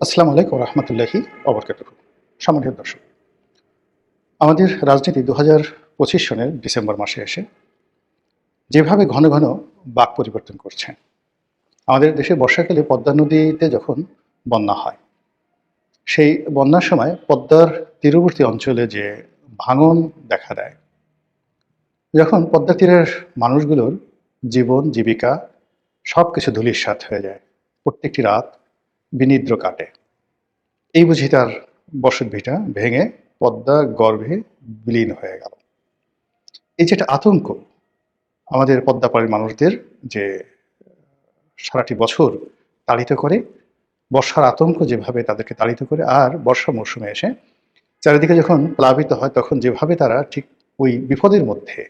আসসালামু আলাইকুম রহমতুল্লাহি অবরকাতুহু। সম্মানিত দর্শক, আমাদের রাজনীতি ২০২৫ সনের ডিসেম্বর মাসে এসে যেভাবে ঘন ঘন বাক পরিবর্তন করছে, আমাদের দেশে বর্ষাকালে পদ্মা নদীতে যখন বন্যা হয়, সেই বন্যার সময় পদ্মার তীরবর্তী অঞ্চলে যে ভাঙন দেখা দেয়, যখন পদ্মা তীরের মানুষগুলোর জীবন জীবিকা সব কিছু ধূলিসাৎ হয়ে যায়, প্রত্যেকটি রাত বিনিদ্র কাটে, এই বুঝি তার বসতভিটা ভেঙে পদ্মা গর্ভে বিলীন হয়ে গেল। এই যে একটা আতঙ্ক আমাদের পদ্মাপাড়ের মানুষদের, যে সারাটি বছর তাড়িত করে, বর্ষার আতঙ্ক যেভাবে তাদেরকে তাড়িত করে, আর বর্ষা মৌসুমে এসে চারিদিকে যখন প্লাবিত হয় তখন যেভাবে তারা ঠিক ওই বিপদের মধ্যে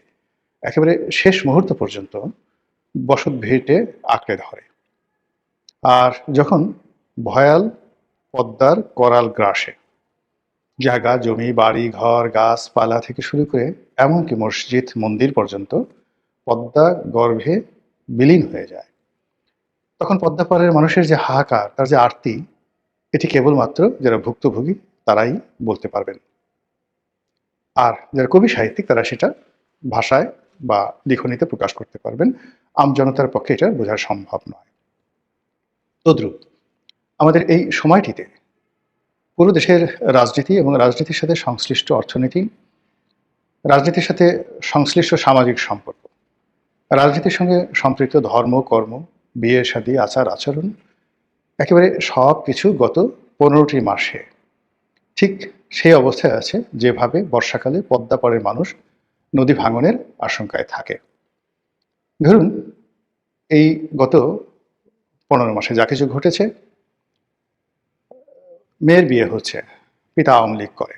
একেবারে শেষ মুহূর্ত পর্যন্ত বসত ভিটে আঁকড়ে ধরে। আর যখন ভয়াল পদ্মার করাল গ্রাসে জায়গা জমি বাড়ি ঘর গাছপালা থেকে শুরু করে এমনকি মসজিদ মন্দির পর্যন্ত পদ্মা গর্ভে বিলীন হয়ে যায়, তখন পদ্মাপাড়ের মানুষের যে হাহাকার, তার যে আরতি, এটি কেবলমাত্র যারা ভুক্তভোগী তারাই বলতে পারবেন। আর যারা কবি সাহিত্যিক তারা সেটা ভাষায় বা লিখনীতে প্রকাশ করতে পারবেন। আমজনতার পক্ষে এটা বোঝা সম্ভব নয়। তদ্রূপ আমাদের এই সময়টিতে পুরো দেশের রাজনীতি এবং রাজনীতির সাথে সংশ্লিষ্ট অর্থনীতি, রাজনীতির সাথে সংশ্লিষ্ট সামাজিক সম্পর্ক, রাজনীতির সঙ্গে সম্পৃক্ত ধর্ম কর্ম, বিয়ে শাদী আচার আচরণ, একেবারে সব কিছু গত 15টি মাসে ঠিক সেই অবস্থায় আছে যেভাবে বর্ষাকালে পদ্মাপাড়ের মানুষ নদী ভাঙনের আশঙ্কায় থাকে। ধরুন, এই গত 15 মাসে যা কিছু ঘটেছে, মেয়ের বিয়ে হচ্ছে, পিতা আওয়ামী লীগ করে,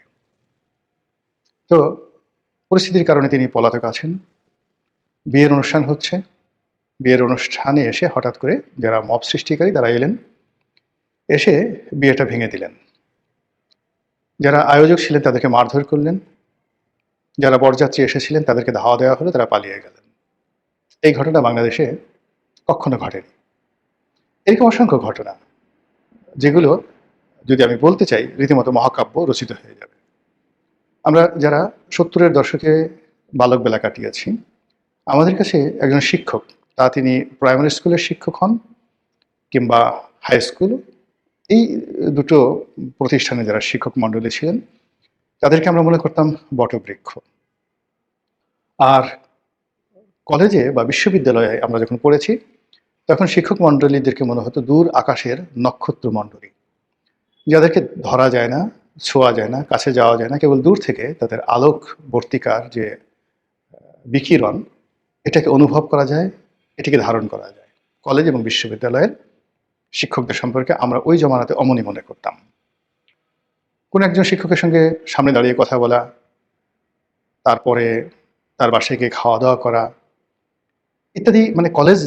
তো পরিস্থিতির কারণে তিনি পলাতক আছেন। বিয়ের অনুষ্ঠান হচ্ছে, বিয়ের অনুষ্ঠানে এসে হঠাৎ করে যারা মব সৃষ্টিকারী তারা এলেন, এসে বিয়েটা ভেঙে দিলেন। যারা আয়োজক ছিলেন তাদেরকে মারধর করলেন, যারা বরযাত্রী এসেছিলেন তাদেরকে ধাওয়া দেওয়া হলো, তারা পালিয়ে গেলেন। এই ঘটনা বাংলাদেশে কখনো ঘটেনি। এরকম অসংখ্য ঘটনা, যেগুলো যদি আমি বলতে চাই রীতিমতো মহাকাব্য রচিত হয়ে যাবে। আমরা যারা 70-এর দশকে বালকবেলা কাটিয়েছি, আমাদের কাছে একজন শিক্ষক, তা তিনি প্রাইমারি স্কুলের শিক্ষক হন কিংবা হাই স্কুল, এই দুটো প্রতিষ্ঠানে যারা শিক্ষক মণ্ডলী ছিলেন তাদেরকে আমরা মনে করতাম বটবৃক্ষ। আর কলেজে বা বিশ্ববিদ্যালয়ে আমরা যখন পড়েছি তখন শিক্ষক মণ্ডলীদেরকে মনে হতো দূর আকাশের নক্ষত্র মণ্ডলী, যাদেরকে ধরা যায় না, ছোঁয়া যায় না, কাছে যাওয়া যায় না, কেবল দূর থেকে তাদের আলোক বর্তিকার যে বিকিরণ, এটাকে অনুভব করা যায়, এটিকে ধারণ করা যায়। কলেজ এবং বিশ্ববিদ্যালয়ের শিক্ষকদের সম্পর্কে আমরা ওই জমানাতে অমনি মনে করতাম। কোন একজন শিক্ষকের সঙ্গে সামনে দাঁড়িয়ে কথা বলা, তারপরে তার বাসায় গিয়ে খাওয়া দাওয়া করা ইত্যাদি, মানে কলেজ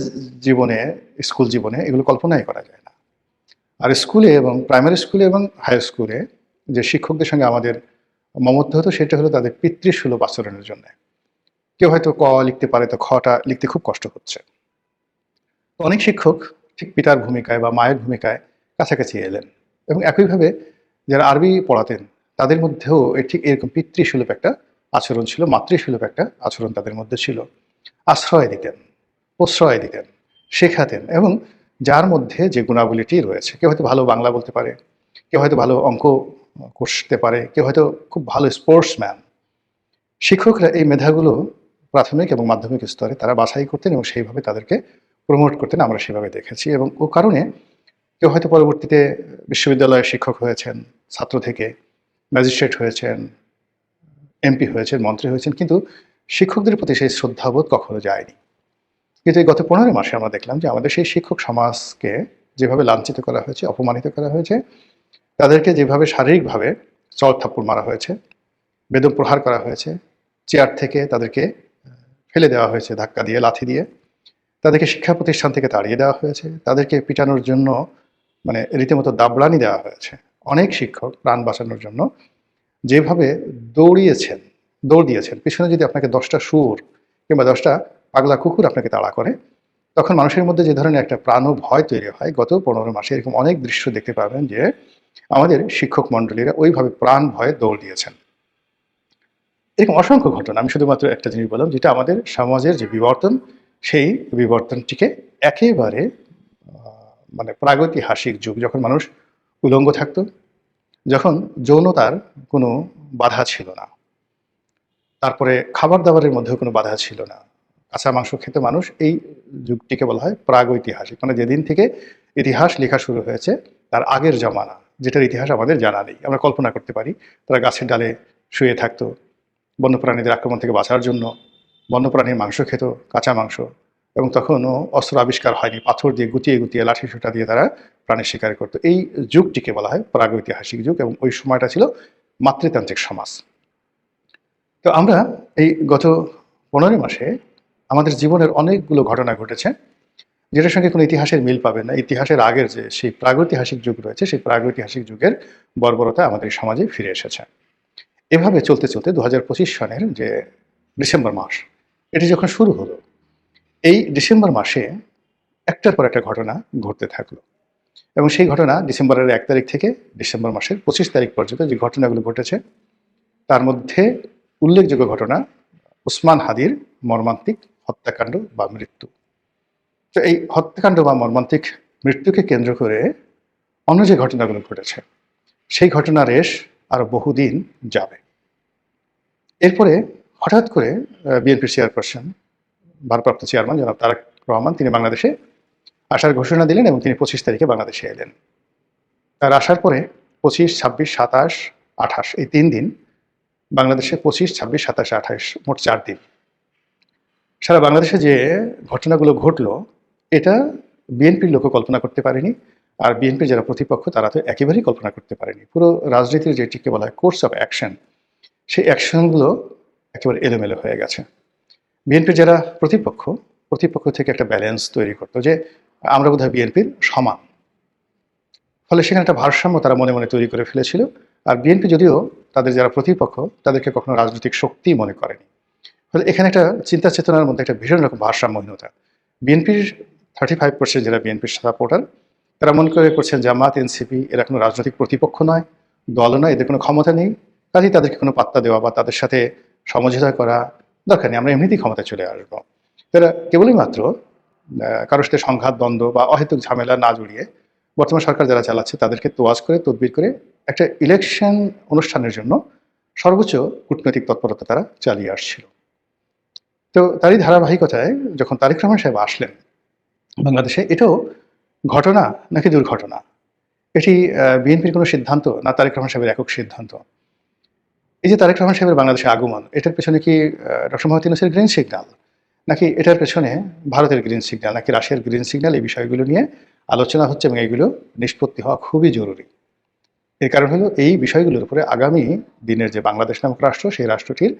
জীবনে, স্কুল জীবনে এগুলো কল্পনাই করা যায় না। আর স্কুলে এবং প্রাইমারি স্কুলে এবং হাই স্কুলে যে শিক্ষকদের সঙ্গে আমাদের মমত্ব হতো, সেটা হলো তাদের পিতৃসুলভ আচরণের জন্য। কেউ হয়তো ক লিখতে পারে, তো খটা লিখতে খুব কষ্ট হচ্ছে, তো অনেক শিক্ষক ঠিক পিতার ভূমিকায় বা মায়ের ভূমিকায় কাছাকাছি এলেন। এবং একইভাবে যারা আরবি পড়াতেন তাদের মধ্যেও ঠিক এরকম পিতৃসুলভ একটা আচরণ ছিল, মাতৃসুলভ একটা আচরণ তাদের মধ্যে ছিল। আশ্রয় দিতেন, প্রশ্রয় দিতেন, শেখাতেন, এবং যার মধ্যে যে গুণাবলীটি রয়েছে, কেউ হয়তো ভালো বাংলা বলতে পারে, কেউ হয়তো ভালো অঙ্ক করতে পারে, কেউ হয়তো খুব ভালো স্পোর্টসম্যান, শিক্ষকরা এই মেধাগুলো প্রাথমিক এবং মাধ্যমিক স্তরে তারা বাছাই করতেন এবং সেইভাবে তাদেরকে প্রমোট করতেন। আমরা সেভাবে দেখেছি, এবং ও কারণে কেউ হয়তো পরবর্তীতে বিশ্ববিদ্যালয়ের শিক্ষক হয়েছেন, ছাত্র থেকে ম্যাজিস্ট্রেট হয়েছেন, এমপি হয়েছেন, মন্ত্রী হয়েছেন, কিন্তু শিক্ষকদের প্রতি সেই শ্রদ্ধাবোধ কখনো যায়নি। কিন্তু এই গত 15 মাসে আমরা দেখলাম যে আমাদের সেই শিক্ষক সমাজকে যেভাবে লাঞ্ছিত করা হয়েছে, অপমানিত করা হয়েছে, তাদেরকে যেভাবে শারীরিকভাবে চড় থাপ্পড় মারা হয়েছে, বেদম প্রহার করা হয়েছে, চেয়ার থেকে তাদেরকে ফেলে দেওয়া হয়েছে ধাক্কা দিয়ে, লাথি দিয়ে, তাদেরকে শিক্ষা প্রতিষ্ঠান থেকে তাড়িয়ে দেওয়া হয়েছে, তাদেরকে পিটানোর জন্য মানে রীতিমতো দাবড়ানি দেওয়া হয়েছে। অনেক শিক্ষক প্রাণ বাঁচানোর জন্য যেভাবে দৌড় দিয়েছেন, পিছনে যদি আপনাকে 10টা শুয়োর কিংবা 10টা পাগলা কুকুর আপনাকে তাড়া করে, তখন মানুষের মধ্যে যে ধরনের একটা প্রাণ ও ভয় তৈরি হয়, গত 15 মাসে এরকম অনেক দৃশ্য দেখতে পাবেন যে আমাদের শিক্ষক মণ্ডলীরা ওইভাবে প্রাণ ভয়ে দৌড় দিয়েছেন। এরকম অসংখ্য ঘটনা, আমি শুধুমাত্র একটা জিনিস বললাম, যেটা আমাদের সমাজের যে বিবর্তন, সেই বিবর্তনটিকে একেবারে মানে প্রাগৈতিহাসিক যুগ, যখন মানুষ উলঙ্গ থাকতো, যখন যৌনতার কোনো বাধা ছিল না, তারপরে খাবার দাবারের মধ্যেও কোনো বাধা ছিল না, কাঁচা মাংস খেত মানুষ, এই যুগটিকে বলা হয় প্রাগৈতিহাসিক। মানে যেদিন থেকে ইতিহাস লেখা শুরু হয়েছে তার আগের জমানা, যেটার ইতিহাস আমাদের জানা নেই। আমরা কল্পনা করতে পারি তারা গাছের ডালে শুয়ে থাকতো বন্যপ্রাণীদের আক্রমণ থেকে বাঁচার জন্য, বন্যপ্রাণীর মাংস খেত, কাঁচা মাংস, এবং তখনও অস্ত্র আবিষ্কার হয়নি, পাথর দিয়ে গুটিয়ে গুটিয়ে লাঠি সোটা দিয়ে তারা প্রাণের শিকার করতো। এই যুগটিকে বলা হয় প্রাগৈতিহাসিক যুগ, এবং ওই সময়টা ছিল মাতৃতান্ত্রিক সমাজ। তো আমরা এই গত 15 মাসে আমাদের জীবনের অনেকগুলো ঘটনা ঘটেছে, যেটার সঙ্গে কোনো ইতিহাসের মিল পাবেন না। ইতিহাসের আগের যে সেই প্রাগৈতিহাসিক যুগ রয়েছে, সেই প্রাগৈতিহাসিক যুগের বর্বরতা আমাদের সমাজে ফিরে এসেছে। এভাবে চলতে চলতে 2025 সনের যে ডিসেম্বর মাস, এটি যখন শুরু হলো, এই ডিসেম্বর মাসে একটার পর একটা ঘটনা ঘটতে থাকলো, এবং সেই ঘটনা ডিসেম্বরের 1 তারিখ থেকে ডিসেম্বর মাসের 25 তারিখ পর্যন্ত যে ঘটনাগুলো ঘটেছে, তার মধ্যে উল্লেখযোগ্য ঘটনা ওসমান হাদির মর্মান্তিক হত্যাকাণ্ড বা মৃত্যু। তো এই হত্যাকাণ্ড বা মর্মান্তিক মৃত্যুকে কেন্দ্র করে অন্য যে ঘটনাগুলো ঘটেছে, সেই ঘটনার রেশ আরো বহুদিন যাবে। এরপরে হঠাৎ করে বিএনপির চেয়ারপারসন, ভারপ্রাপ্ত চেয়ারম্যান জনাব তারেক রহমান, তিনি বাংলাদেশে আসার ঘোষণা দিলেন, এবং তিনি 25 তারিখে বাংলাদেশে এলেন। তার আসার পরে 25, 26, 27, 28 এই 3 দিন বাংলাদেশে, 25, 26, 27, 28 মোট 4 দিন সারা বাংলাদেশে যে ঘটনাগুলো ঘটলো, এটা বিএনপির লোকও কল্পনা করতে পারেনি, আর বিএনপির যারা প্রতিপক্ষ তারা তো একেবারেই কল্পনা করতে পারেনি। পুরো রাজনীতির যেটিকে বলা হয় কোর্স অফ অ্যাকশন, সেই অ্যাকশনগুলো একেবারে এলোমেলো হয়ে গেছে। বিএনপির যারা প্রতিপক্ষ, প্রতিপক্ষ থেকে একটা ব্যালেন্স তৈরি করতো যে আমরা বোধহয় বিএনপির সমান, ফলে সেখানে একটা ভারসাম্য তারা মনে মনে তৈরি করে ফেলেছিল। আর বিএনপি যদিও তাদের যারা প্রতিপক্ষ তাদেরকে কখনো রাজনৈতিক শক্তি মনে করেনি, ফলে এখানে একটা চিন্তা চেতনার মধ্যে একটা ভীষণ রকম ভারসাম্যহীনতা। বিএনপির 35% যারা বিএনপির সাপোর্টার, তারা মনে করে করছেন জামাত, এনসিপি এরা কোনো রাজনৈতিক প্রতিপক্ষ নয়, দল নয়, এদের কোনো ক্ষমতা নেই, কাজেই তাদেরকে কোনো পাত্তা দেওয়া বা তাদের সাথে সমঝোতা করা দরকার নেই, আমরা এমনিতেই ক্ষমতায় চলে আসবো। তারা কেবলই মাত্র কারোর সাথে সংঘাত, দ্বন্দ্ব বা অহেতুক ঝামেলা না জড়িয়ে বর্তমান সরকার যারা চালাচ্ছে তাদেরকে তোয়াজ করে, তদবির করে একটা ইলেকশন অনুষ্ঠানের জন্য সর্বোচ্চ কূটনৈতিক তৎপরতা তারা চালিয়ে আসছিল। তো তারই ধারাবাহিকতায় যখন তারেক রহমান সাহেব আসলেন বাংলাদেশে, এটাও ঘটনা নাকি দুর্ঘটনা, এটি বিএনপির কোনো সিদ্ধান্ত না তারেক রহমান সাহেবের একক সিদ্ধান্ত? এই যে তারেক রহমান সাহেবের বাংলাদেশে আগমন, এটার পেছনে কি ডক্টর মোহাম্মদ ইউনূসের গ্রিন সিগন্যাল, নাকি এটার পেছনে ভারতের গ্রিন সিগন্যাল, নাকি রাশিয়ার গ্রিন সিগন্যাল? এই বিষয়গুলো নিয়ে আলোচনা হচ্ছে, এবং এইগুলো নিষ্পত্তি হওয়া খুবই জরুরি। এর কারণ হলো এই বিষয়গুলোর উপরে আগামী দিনের যে বাংলাদেশ নামক রাষ্ট্র, সেই রাষ্ট্রটির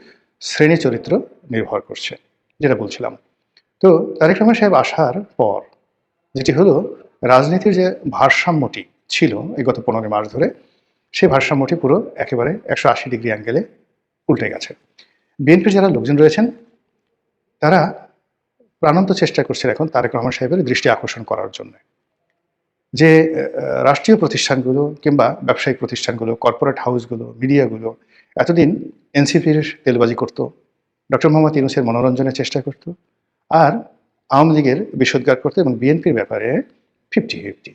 শ্রেণী চরিত্র নির্ভর করছে, যেটা বলছিলাম। তো তারেক রহমান সাহেব আসার পর যেটি হলো, রাজনীতির যে ভারসাম্যটি ছিল এই গত 15 মাস ধরে, সেই ভারসাম্যটি পুরো একেবারে 180 ডিগ্রি অ্যাঙ্গেলে উল্টে গেছে। বিএনপির যারা লোকজন রয়েছেন তারা প্রাণান্ত চেষ্টা করছেন এখন তারেক রহমান সাহেবের দৃষ্টি আকর্ষণ করার জন্য, যে রাষ্ট্রীয় প্রতিষ্ঠানগুলো কিংবা ব্যবসায়িক প্রতিষ্ঠানগুলো, কর্পোরেট হাউসগুলো, মিডিয়াগুলো এতদিন এনসিপির তেলবাজি করতো, ডক্টর মোহাম্মদ ইউনূসের মনোরঞ্জনের চেষ্টা করত, আর আওয়ামী লীগের বিষোদ্গার করতো, এবং বিএনপির ব্যাপারে 50-50।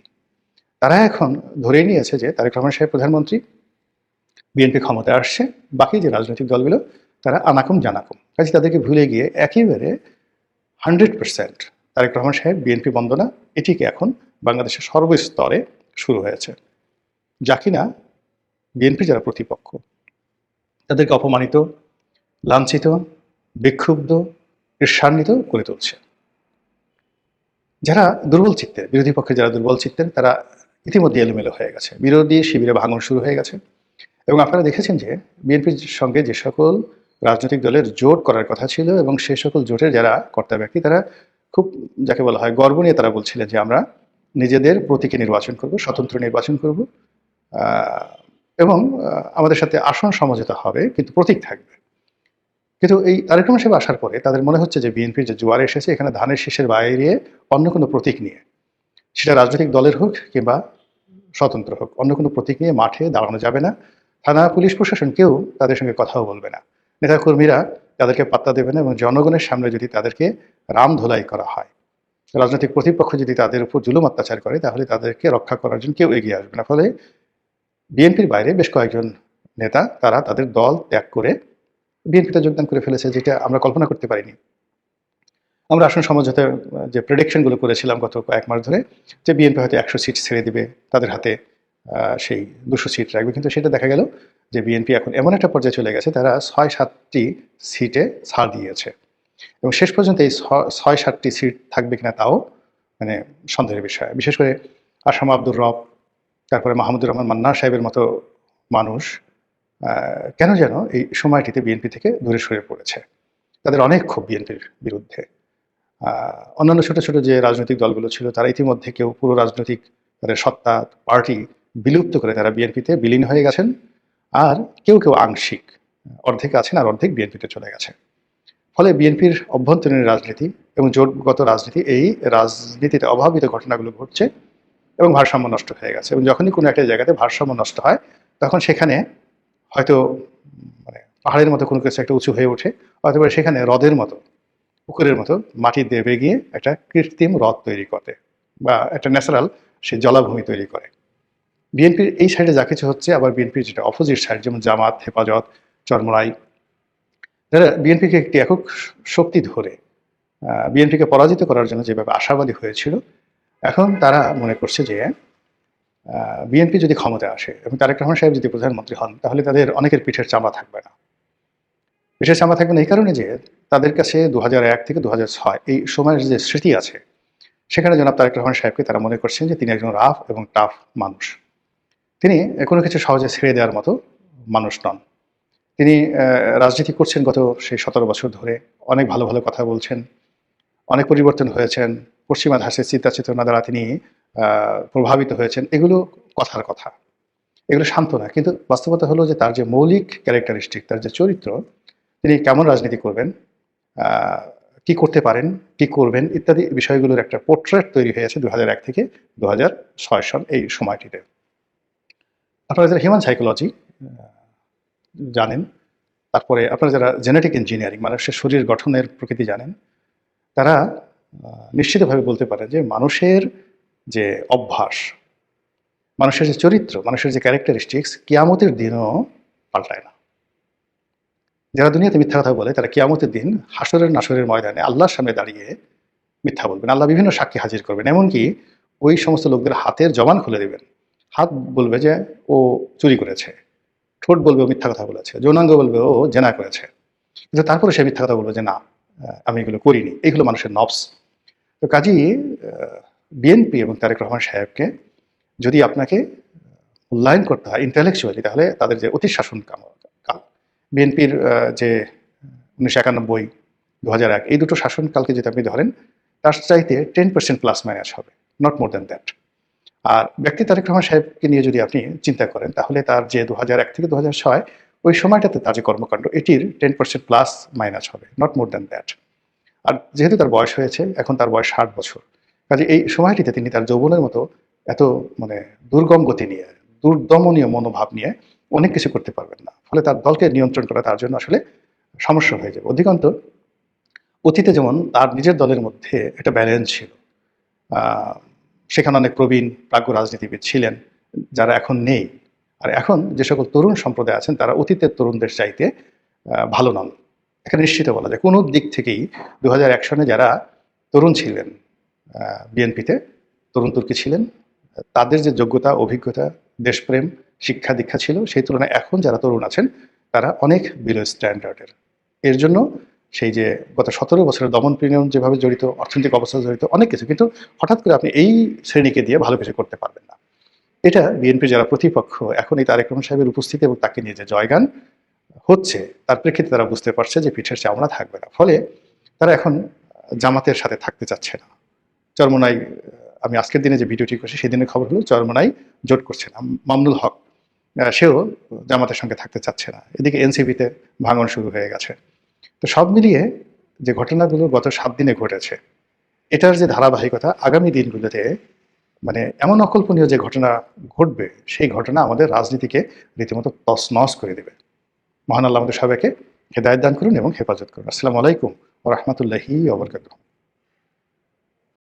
তারা এখন ধরেই নিয়েছে যে তারেক রহমান সাহেব প্রধানমন্ত্রী, বিএনপি ক্ষমতায় আসছে, বাকি যে রাজনৈতিক দলগুলো তারা আনাকুম জানাকুম, কাজে তাদেরকে ভুলে গিয়ে একেবারে 100% তারেক রহমান সাহেব বিএনপি বন্দনা, এটিকে এখন বাংলাদেশের সর্বস্তরে শুরু হয়েছে, যা কিনা বিএনপি যারা প্রতিপক্ষ তাদেরকে অপমানিত, লাঞ্ছিত, বিক্ষুব্ধ, ঈর্ষান্বিত করে তুলছে। যারা দুর্বল চিত্তের, বিরোধী পক্ষে যারা দুর্বল চিত্তের, তারা ইতিমধ্যে এলোমেলো হয়ে গেছে, বিরোধী শিবিরে ভাঙন শুরু হয়ে গেছে। এবং আপনারা দেখেছেন যে বিএনপির সঙ্গে যে সকল রাজনৈতিক দলের জোট করার কথা ছিল, এবং সেই সকল জোটের যারা কর্তা ব্যক্তি, তারা খুব যাকে বলা হয় গর্ব নিয়ে তারা বলছিলেন যে আমরা নিজেদের প্রতীকে নির্বাচন করব, স্বতন্ত্র নির্বাচন করব, এবং আমাদের সাথে আসন সমঝোতা হবে, কিন্তু প্রতীক থাকবে। কিন্তু এই তারেক রহমান সাহেব আসার পরে তাদের মনে হচ্ছে যে বিএনপির যে জোয়ার এসেছে এখানে ধানের শীষের বাইরে অন্য কোনো প্রতীক নিয়ে, সেটা রাজনৈতিক দলের হোক কিংবা স্বতন্ত্র হোক, অন্য কোনো প্রতীক নিয়ে মাঠে দাঁড়ানো যাবে না। থানা, পুলিশ প্রশাসন কেউ তাদের সঙ্গে কথাও বলবে না। নেতাকর্মীরা তাদেরকে পাত্তা দেবে না এবং জনগণের সামনে যদি তাদেরকে রামধোলাই করা হয়, রাজনৈতিক প্রতিপক্ষ যদি তাদের উপর জুলুম অত্যাচার করে, তাহলে তাদেরকে রক্ষা করার জন্য কেউ এগিয়ে আসবে না। ফলে বিএনপির বাইরে বেশ কয়েকজন নেতা তারা তাদের দল ত্যাগ করে বিএনপিতে যোগদান করে ফেলেছে, যেটা আমরা কল্পনা করতে পারিনি। আমরা আসন সমঝোতার যে প্রেডিকশনগুলো করেছিলাম গত কয়েক মাস ধরে, যে বিএনপি হয়তো 100 সিট ছেড়ে দিবে, তাদের হাতে সেই 200 সিট রাখবে, কিন্তু সেটা দেখা গেল যে বিএনপি এখন এমন একটা পর্যায়ে চলে গেছে, তারা 6-7টি সিটে ছাড় দিয়েছে এবং শেষ পর্যন্ত এই 6-7টি সিট থাকবে কিনা তাও মানে সন্দেহের বিষয়। বিশেষ করে আসাম আব্দুর রব, তারপরে মাহমুদুর রহমান মান্নার সাহেবের মতো মানুষ কেন যেন এই সময়টিতে বিএনপি থেকে দূরে সরে পড়েছে। তাদের অনেক ক্ষোভ বিএনপির বিরুদ্ধে। অন্যান্য ছোট ছোট যে রাজনৈতিক দলগুলো ছিল তারা ইতিমধ্যে কেউ পুরো রাজনৈতিক তাদের সত্তা, পার্টি বিলুপ্ত করে তারা বিএনপিতে বিলীন হয়ে গেছেন, আর কেউ কেউ আংশিক অর্ধেক আছেন আর অর্ধেক বিএনপিতে চলে গেছে। ফলে বিএনপির অভ্যন্তরীণ রাজনীতি এবং জোটগত রাজনীতি, এই রাজনীতিতে অভাবিত ঘটনাগুলো ঘটছে এবং ভারসাম্য নষ্ট হয়ে গেছে। এবং যখনই কোনো একটা জায়গাতে ভারসাম্য নষ্ট হয়, তখন সেখানে হয়তো মানে পাহাড়ের মতো কোনো কিছু একটা উঁচু হয়ে ওঠে, অথবা সেখানে হ্রদের মতো, পুকুরের মতো মাটি দেবে গিয়ে একটা কৃত্রিম হ্রদ তৈরি করে বা একটা ন্যাচারাল সে জলাভূমি তৈরি করে। বিএনপির এই সাইডে যা কিছু হচ্ছে, আবার বিএনপির যেটা অপোজিট সাইড, যেমন জামাত, হেফাজত, চরমোনাই, যারা বিএনপিকে একটি একক শক্তি ধরে বিএনপিকে পরাজিত করার জন্য যেভাবে আশাবাদী হয়েছিল, এখন তারা মনে করছে যে বিএনপি যদি ক্ষমতায় আসে এবং তারেক রহমান সাহেব যদি প্রধানমন্ত্রী হন, তাহলে তাদের অনেকের পিঠের চামড়া থাকবে না। পিঠের চামড়া থাকবে না এই কারণে যে তাদের কাছে 2001 থেকে 2006 এই সময়ের যে স্মৃতি আছে, সেখানে জনাব তারেক রহমান সাহেবকে তারা মনে করছেন যে তিনি একজন রাফ এবং টাফ মানুষ। তিনি কোনো কিছু সহজে ছেড়ে দেওয়ার মতো মানুষ নন। তিনি রাজনীতি করছেন গত সেই 17 বছর ধরে, অনেক ভালো ভালো কথা বলছেন, অনেক পরিবর্তন হয়েছেন, পশ্চিমা ধাঁচের চিন্তা চেতনা দ্বারা তিনি প্রভাবিত হয়েছেন। এগুলো কথার কথা, এগুলো সান্ত্বনা। কিন্তু বাস্তবতা হলো যে তার যে মৌলিক ক্যারেক্টারিস্টিক, তার যে চরিত্র, তিনি কেমন রাজনীতি করবেন, কি করতে পারেন, কি করবেন ইত্যাদি বিষয়গুলোর একটা পোর্ট্রেট তৈরি হয়েছে 2001 থেকে 2006 সন এই সময়টিতে। আপনারা যারা হিউম্যান সাইকোলজি জানেন, তারপরে আপনারা যারা জেনেটিক ইঞ্জিনিয়ারিং, মানুষের শরীর গঠনের প্রকৃতি জানেন, তারা নিশ্চিতভাবে বলতে পারে যে মানুষের যে অভ্যাস, মানুষের যে চরিত্র, মানুষের যে ক্যারেক্টারিস্টিক্স কিয়ামতের দিনও পাল্টায় না। যারা দুনিয়াতে মিথ্যা কথা বলে, তারা কিয়ামতের দিন হাসরের নাসরের ময়দানে আল্লাহর সামনে দাঁড়িয়ে মিথ্যা বলবেন। আল্লাহ বিভিন্ন সাক্ষী হাজির করবেন, এমনকি ওই সমস্ত লোকদের হাতের জবান খুলে দেবেন। হাত বলবে যে ও চুরি করেছে, ঠোঁট বলবে ও মিথ্যা কথা বলেছে, যৌনাঙ্গ বলবে ও জেনা করেছে, কিন্তু তারপরে সে মিথ্যা কথা বলবে যে না, আমি এগুলো করিনি। এইগুলো মানুষের নফস। তো কাজেই বিএনপি এবং তারেক রহমান সাহেবকে যদি আপনাকে মূল্যায়ন করতে হয় ইন্টেলেকচুয়ালি, তাহলে তাদের যে অতি শাসন কাল, বিএনপির যে 1991, 2001 এই দুটো শাসনকালকে যদি আপনি ধরেন, তার চাইতে 10% প্লাস মাইনাস হবে, নট মোর দ্যান দ্যাট। আর ব্যক্তি তারেক রহমান সাহেবকে নিয়ে যদি আপনি চিন্তা করেন, তাহলে তার যে 2001 থেকে 2006 ওই সময়টাতে তার যে কর্মকাণ্ড, এটির 10% প্লাস মাইনাস হবে, নট মোর দ্যান দ্যাট। আর যেহেতু তার বয়স হয়েছে, এখন তার বয়স 60 বছর, কাজে এই সময়টিতে তিনি তার যৌবনের মতো এত মানে দুর্গম গতি নিয়ে, দুর্দমনীয় মনোভাব নিয়ে অনেক কিছু করতে পারবেন না। ফলে তার দলকে নিয়ন্ত্রণ করা তার জন্য আসলে সমস্যা হয়ে যাবে। অধিকন্ত অতীতে যেমন তার নিজের দলের মধ্যে একটা ব্যালেন্স ছিল, সেখানে অনেক প্রবীণ প্রাজ্ঞ রাজনীতিবিদ ছিলেন যারা এখন নেই। আর এখন যে সকল তরুণ সম্প্রদায় আছেন, তারা অতীতের তরুণদের চাইতে ভালো নন। এখানে নিশ্চিত বলা যায় কোনো দিক থেকেই 2001 সনে যারা তরুণ ছিলেন বিএনপিতে, তরুণ তুর্কি ছিলেন, তাদের যে যোগ্যতা, অভিজ্ঞতা, দেশপ্রেম, শিক্ষা দীক্ষা ছিল, সেই তুলনায় এখন যারা তরুণ আছেন তারা অনেক বিলো স্ট্যান্ডার্ডের। এর জন্য সেই যে গত 17 বছরের দমন পীড়ন যেভাবে জড়িত, অর্থনৈতিক অবস্থা জড়িত, অনেক কিছু, কিন্তু হঠাৎ করে আপনি এই শ্রেণীকে দিয়ে ভালো কিছু করতে পারবেন না। এটা বিএনপির যারা প্রতিপক্ষ, এখন এই তারেক রহমান সাহেবের উপস্থিতি এবং তাকে নিয়ে যে জয়গান হচ্ছে, তার প্রেক্ষিতে তারা বুঝতে পারছে যে পিঠের চামড়া থাকবে না। ফলে তারা এখন জামাতের সাথে থাকতে চাচ্ছে না। চরমোনাই, আমি আজকের দিনে যে ভিডিওটি করছি সেদিনের খবর হলো চরমোনাই জোট করছে না। মামুনুল হক সেও জামাতের সঙ্গে থাকতে চাচ্ছে না। এদিকে এনসিপিতে ভাঙন শুরু হয়ে গেছে। তো সব মিলিয়ে যে ঘটনাগুলো গত ৭ দিনে ঘটেছে, এটার যে ধারাবাহিকতা আগামী দিনগুলোতে মানে এমন অকল্পনীয় যে ঘটনা ঘটবে, সেই ঘটনা আমাদের রাজনীতিকে রীতিমতো তছনছ করে দেবে। মহান আল্লাহ আমাদের সবাইকে হেদায়েত দান করুন এবং হেফাজত করুন। আসসালামু আলাইকুম ওয়া রাহমাতুল্লাহি ওয়া বারাকাতুহু।